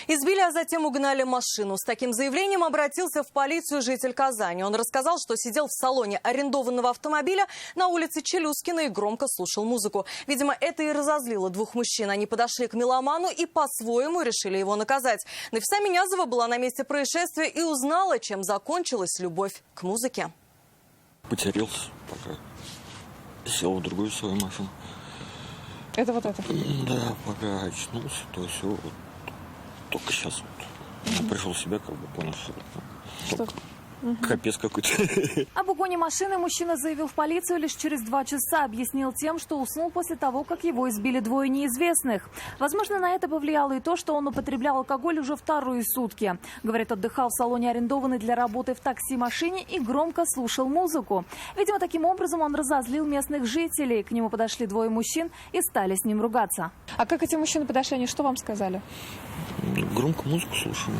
Избили, а затем угнали машину. С таким заявлением обратился в полицию житель Казани. Он рассказал, что сидел в салоне арендованного автомобиля на улице Челюскина и громко слушал музыку. Видимо, это и разозлило двух мужчин. Они подошли к меломану и по-своему решили его наказать. Нафиса Минязова была на месте происшествия и узнала, чем закончилась любовь к музыке. Потерялся, пока сел в другую свою машину. Это вот это? Да, пока очнулся, то все. Вот, только сейчас вот пришел в себя, как бы понял, что капец какой-то. Об угоне машины мужчина заявил в полицию лишь через 2 часа. Объяснил тем, что уснул после того, как его избили двое неизвестных. Возможно, на это повлияло и то, что он употреблял алкоголь уже вторые сутки. Говорит, отдыхал в салоне арендованной для работы в такси-машине и громко слушал музыку. Видимо, таким образом он разозлил местных жителей. К нему подошли двое мужчин и стали с ним ругаться. А как эти мужчины подошли, они что вам сказали? Громко музыку слушал,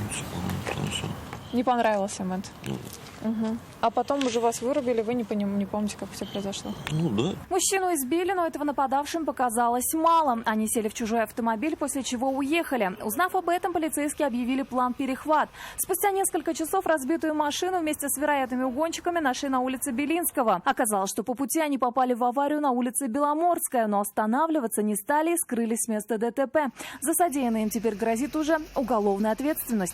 Не понравился момент? Ну, А потом уже вас вырубили, вы не помните, как все произошло? ну да. Мужчину избили, но этого нападавшим показалось мало. Они сели в чужой автомобиль, после чего уехали. Узнав об этом, полицейские объявили план «Перехват». Спустя несколько часов разбитую машину вместе с вероятными угонщиками нашли на улице Белинского. Оказалось, что по пути они попали в аварию на улице Беломорская, но останавливаться не стали и скрылись с места ДТП. За содеянное им теперь грозит уже уголовная ответственность.